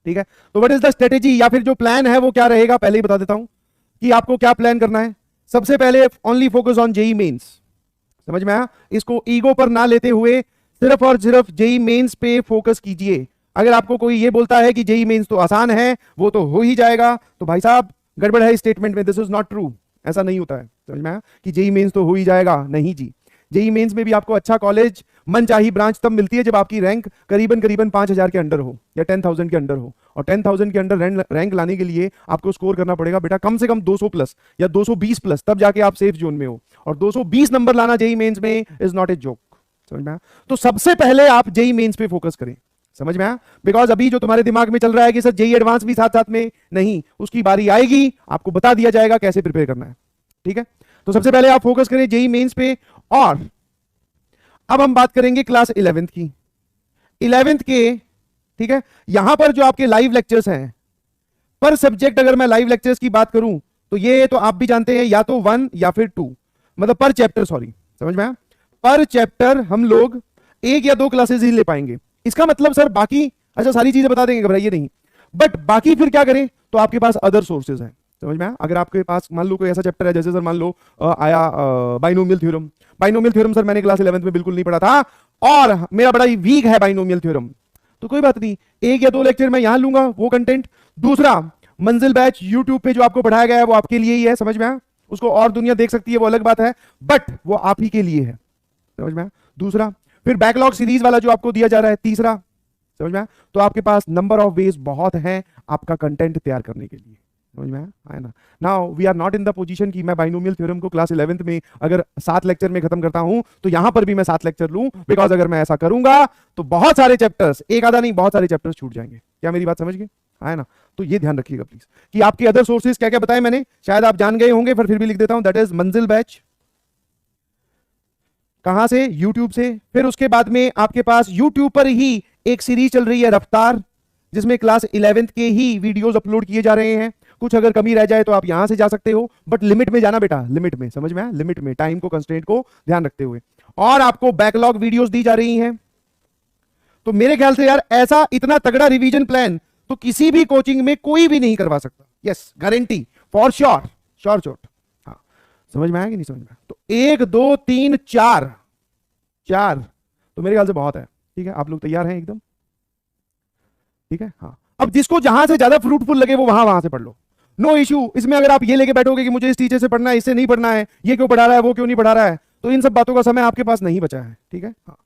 ठीक है। तो व्हाट इज द स्ट्रेटेजी या फिर जो प्लान है वो क्या रहेगा, पहले ही बता देता हूं कि आपको क्या प्लान करना है। सबसे पहले only focus on JEE Mains, समझ में आया? इसको ईगो पर ना लेते हुए सिर्फ और सिर्फ जेई मेंस पे फोकस कीजिए। अगर आपको कोई ये बोलता है कि जेई मेंस तो आसान है, वो तो हो ही जाएगा, तो भाई साहब गड़बड़ है स्टेटमेंट में, दिस इज नॉट ट्रू। ऐसा नहीं होता है, समझ में आया? कि जेई मेंस तो हो ही जाएगा, नहीं जी। जेई मेंस में भी आपको अच्छा कॉलेज, मनचाही ब्रांच तब मिलती है जब आपकी रैंक करीबन करीबन 5,000 के अंडर हो या 10,000 के अंडर हो। और 10,000 के अंडर रैंक लाने के लिए आपको स्कोर करना पड़ेगा बेटा कम से कम 200 प्लस या 220 प्लस, तब जाके आप सेफ जोन में हो। और 220 नंबर लाना जेई मेंस में इज नॉट ए जोक, समझ में आया? तो सबसे पहले आप जेई मेंस पे फोकस करें, समझ में आया? बिकॉज अभी जो तुम्हारे दिमाग में चल रहा है कि सर जेई एडवांस भी साथ साथ में, नहीं, उसकी बारी आएगी, आपको बता दिया जाएगा कैसे प्रिपेयर करना है, ठीक है? तो सबसे पहले आप फोकस करें जेई मेंस पे। और अब हम बात करेंगे क्लास 11th की। 11th के, ठीक है, यहां पर जो आपके लाइव लेक्चर्स हैं पर सब्जेक्ट, अगर मैं लाइव लेक्चर्स की बात करूं तो ये तो आप भी जानते हैं, या तो 1 या फिर 2, मतलब पर चैप्टर, सॉरी, समझ में आया? पर चैप्टर हम लोग 1 या 2 क्लासेस ही ले पाएंगे। इसका मतलब सर बाकी, अच्छा सारी चीजें बता देंगे, घबराइए नहीं, बट बाकी फिर क्या करें? तो आपके पास अदर सोर्सेज हैं, समझ में आया? अगर आपके पास मान लो कोई ऐसा चैप्टर है, जैसे सर मान लो आया binomial theorem. Binomial theorem sir मैंने क्लास 11th में बिल्कुल नहीं पढ़ा था और मेरा बड़ा ही वीक है बाइनोमियल थ्योरम, तो कोई बात नहीं, 1 या 2 लेक्चर मैं यहां लूंगा, वो कंटेंट। दूसरा, मंजिल बैच यूट्यूब पे जो आपको पढ़ाया गया है वो आपके लिए ही है, समझ में आया? उसको और दुनिया देख सकती है, वो अलग बात है, बट वो आप ही के लिए है, समझ में आया? दूसरा, फिर बैकलॉग सीरीज वाला जो आपको दिया जा रहा है, तीसरा, समझ में आया? तो आपके पास नंबर ऑफ वेज बहुत हैं आपका कंटेंट तैयार करने के लिए, समझ में आया ना? Now we are not in the position कि मैं बाइनोमियल थ्योरम को क्लास 11th में अगर 7 लेक्चर में खत्म करता हूं तो यहां पर भी मैं 7 लेक्चर लूं, बिकॉज अगर मैं ऐसा करूंगा तो बहुत सारे चैप्टर्स, एक आधा नहीं, बहुत सारे चैप्टर्स छूट जाएंगे। क्या मेरी बात समझ गए? है ना? तो ये ध्यान रखिएगा प्लीज कि आपके अदर सोर्सेज क्या क्या बताए मैंने, शायद आप जान गए होंगे, फिर भी लिख देता हूं, दैट इज मंजिल बैच। कहां से? यूट्यूब से। फिर उसके बाद में आपके पास यूट्यूब पर ही एक सीरीज चल रही है रफ्तार, जिसमें क्लास 11th के ही वीडियोस अपलोड किए जा रहे हैं। कुछ अगर कमी रह जाए तो आप यहां से जा सकते हो, बट लिमिट में जाना बेटा, लिमिट में, समझ में आया? लिमिट में, टाइम को, कंस्ट्रेंट को ध्यान रखते हुए। और आपको बैकलॉग वीडियोस दी जा रही हैं। तो मेरे ख्याल से यार ऐसा इतना तगड़ा रिवीजन प्लान तो किसी भी कोचिंग में कोई भी नहीं करवा सकता। Yes, guarantee, for sure, sure चोट। हाँ, समझ में आया कि नहीं समझ में आया? तो 1 2 3 4 4 तो मेरे ख्याल से बहुत है, ठीक है? आप लोग तैयार हैं एकदम? ठीक है, हाँ। अब जिसको जहां से ज्यादा फ्रूटफुल लगे वो वहां से पढ़ लो, नो इशू। इसमें अगर आप ये लेके बैठोगे कि मुझे इस टीचर से पढ़ना है, इससे नहीं पढ़ना है, ये क्यों पढ़ा रहा है, वो क्यों नहीं पढ़ा रहा है, तो इन सब बातों का समय आपके पास नहीं बचा है, ठीक है? हाँ।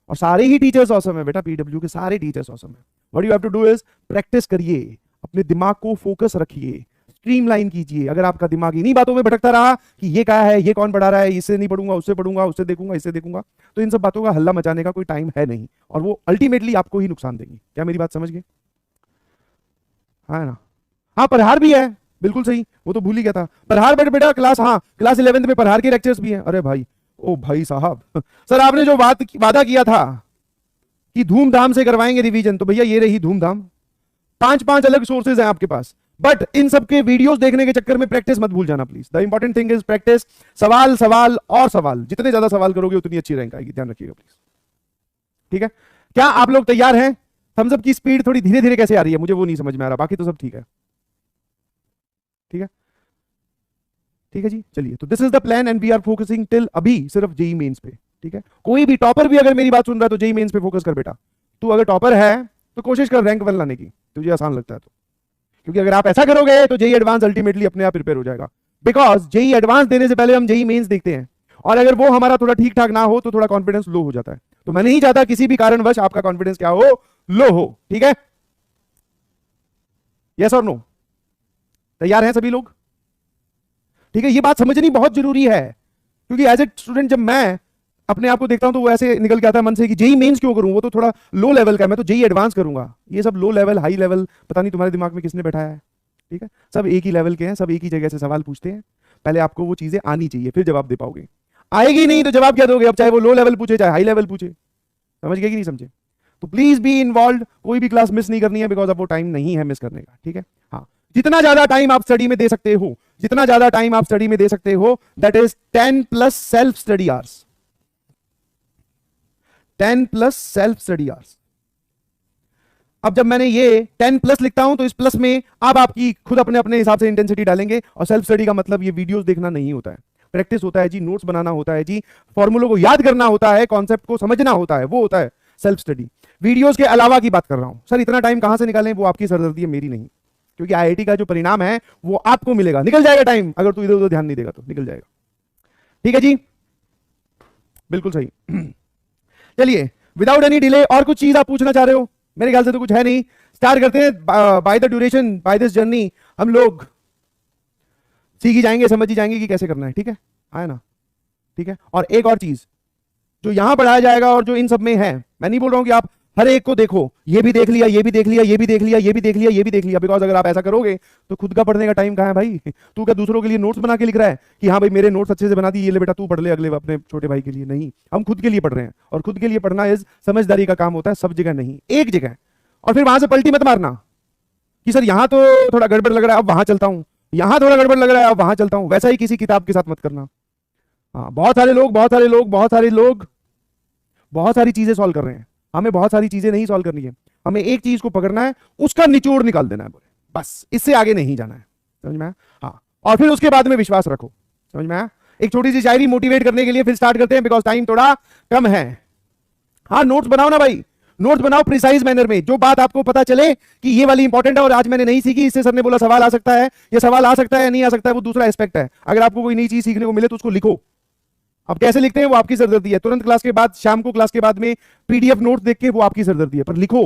और सारे ही टीचर्स औसम है बेटा, पीडब्ल्यू के सारे टीचर्स औसम है। What you have to do is practice करिए, अपने दिमाग को फोकस रखिए, स्ट्रीमलाइन कीजिए। अगर आपका दिमाग इन्हीं बातों में भटकता रहा कि ये क्या है, ये कौन पढ़ा रहा है, इससे नहीं पढ़ूंगा, उससे पढ़ूंगा, उससे देखूंगा, इससे देखूंगा, तो इन सब बातों का हल्ला मचाने का कोई टाइम है नहीं, और वो अल्टीमेटली आपको ही नुकसान देंगी। क्या मेरी बात समझ गए? हाँ ना? हाँ, प्रहार भी है, बिल्कुल सही, वो तो भूल ही गया था। प्रहार बेटा क्लास, हाँ, क्लास 11th में प्रहार के लेक्चर्स भी हैं। अरे भाई, ओ भाई साहब, सर आपने जो वादा किया था कि धूमधाम से करवाएंगे रिवीजन, तो भैया ये रही धूमधाम। 5 अलग सोर्सेज हैं आपके पास, बट इन सब के वीडियोस देखने के चक्कर में प्रैक्टिस मत भूल जाना please. The important thing is practice, सवाल सवाल और सवाल, जितने ज्यादा सवाल करोगे उतनी अच्छी रैंक आएगी, ध्यान रखिएगा प्लीज, ठीक है? क्या आप लोग तैयार हैं? थम्स अप की स्पीड थोड़ी धीरे धीरे कैसे आ रही है, मुझे वो नहीं समझ में आ रहा, बाकी तो सब ठीक है, ठीक है? ठीक है जी, चलिए। तो this is the plan and we are focusing till अभी सिर्फ जेई मेंस पे, ठीक है? कोई भी टॉपर भी अगर मेरी बात सुन रहा है तो जेई मेंस पे फोकस कर बेटा। तू अगर टॉपर है तो कोशिश कर रैंक 1 लाने की, तुझे आसान लगता है तो, क्योंकि अगर आप ऐसा करोगे तो जेई एडवांस अल्टीमेटली अपने आप प्रिपेयर हो जाएगा। बिकॉज जेई एडवांस देने से पहले हम जेई मेंस देखते हैं, और अगर वो हमारा थोड़ा ठीक ठाक ना हो तो थोड़ा कॉन्फिडेंस लो हो जाता है। तो मैं नहीं चाहता किसी भी कारणवश आपका कॉन्फिडेंस क्या हो, लो हो, ठीक है? यस और नो? तैयार हैं सभी लोग? ठीक है, ये बात समझनी बहुत जरूरी है, क्योंकि एज ए स्टूडेंट जब मैं अपने आप को देखता हूं तो वो ऐसे निकल के आता है मन से कि जेई मेंस क्यों करूं, वो तो थोड़ा लो लेवल का है, मैं तो जेई एडवांस करूंगा। ये सब लो लेवल हाई लेवल पता नहीं तुम्हारे दिमाग में किसने बैठाया है, ठीक है? सब एक ही लेवल के हैं, सब एक ही जगह से सवाल पूछते हैं। पहले आपको वो चीजें आनी चाहिए, फिर जवाब दे पाओगे। आएगी नहीं तो जवाब क्या दोगे? अब चाहे वो लो लेवल पूछे चाहे हाई लेवल पूछे, समझ गए कि नहीं समझे? तो प्लीज बी इन्वॉल्व, कोई भी क्लास मिस नहीं करनी है, बिकॉज अब वो टाइम नहीं है मिस करने का, ठीक है? हाँ, जितना ज्यादा टाइम आप स्टडी में दे सकते हो, जितना ज्यादा टाइम आप स्टडी में दे सकते हो, that is 10 plus self study hours, 10 plus self study hours. अब जब मैंने ये 10 प्लस लिखता हूं तो इस प्लस में अब आपकी खुद अपने अपने हिसाब से इंटेंसिटी डालेंगे। और सेल्फ स्टडी का मतलब ये वीडियोस देखना नहीं होता है, प्रैक्टिस होता है जी, नोट्स बनाना होता है जी, फॉर्मूलों को याद करना होता है, कॉन्सेप्ट को समझना होता है, वो होता है सेल्फ स्टडी। वीडियोस के अलावा की बात कर रहा हूं। सर इतना टाइम कहां से निकालें, वो आपकी सरदर्दी है, मेरी नहीं। क्योंकि आईआईटी का जो परिणाम है वो आपको मिलेगा, निकल जाएगा टाइम, अगर तू इधर उधर ध्यान नहीं देगा तो निकल जाएगा। ठीक है जी, बिल्कुल सही। चलिए विदाउट एनी डिले, और कुछ चीज आप पूछना चाह रहे हो? मेरे ख्याल से तो कुछ है नहीं। स्टार्ट करते हैं। By the duration, by this journey हम लोग सीख ही जाएंगे, समझ ही जाएंगे कि कैसे करना है। ठीक है, आया ना? ठीक है। और एक और चीज जो यहां पढ़ाया जाएगा और जो इन सब में है, मैं नहीं बोल रहा हूं कि आप हर एक को देखो, ये भी देख लिया, ये भी देख लिया, ये भी देख लिया, ये भी देख लिया, ये भी देख लिया, बिकॉज अगर आप ऐसा करोगे तो खुद का पढ़ने का टाइम कहां है भाई? तू क्या दूसरों के लिए नोट्स बना के लिख रहा है कि हाँ भाई मेरे नोट्स अच्छे से बना दी, ये ले बेटा तू पढ़ ले अगले अपने छोटे भाई के लिए? नहीं, हम खुद के लिए पढ़ रहे हैं, और खुद के लिए पढ़ना इज समझदारी का काम होता है, सब जगह नहीं, एक जगह। और फिर वहां से पलटी मत मारना कि सर यहां तो थोड़ा गड़बड़ लग रहा है अब वहां चलता हूं, यहां थोड़ा गड़बड़ लग रहा है अब वहां चलता हूं। वैसा ही किसी किताब के साथ मत करना। हाँ, बहुत सारे लोग बहुत सारी चीजें सॉल्व कर रहे हैं, हमें बहुत सारी चीजें नहीं सॉल्व करनी है, हमें एक चीज को पकड़ना है, उसका निचोड़ निकाल देना है, बस, इससे आगे नहीं जाना है। समझ में आया? हाँ, और फिर उसके बाद में विश्वास रखो। समझ में आया? एक छोटी सी शायरी मोटिवेट करने के लिए फिर स्टार्ट करते हैं, बिकॉज टाइम थोड़ा कम है। हाँ, नोट्स बनाओ ना भाई, नोट्स बनाओ प्रिसाइज मैनर में, जो बात आपको पता चले कि ये वाली इंपॉर्टेंट है और आज मैंने नहीं सीखी, इससे सर ने बोला सवाल आ सकता है, ये सवाल आ सकता है नहीं आ सकता है, वो दूसरा एस्पेक्ट है। अगर आपको कोई नई चीज सीखने को मिले तो उसको लिखो। अब कैसे लिखते हैं वो आपकी सरदर्दी है, तुरंत क्लास के बाद, शाम को क्लास के बाद में पीडीएफ नोट देख के वो आपकी सरदर्दी है, पर लिखो।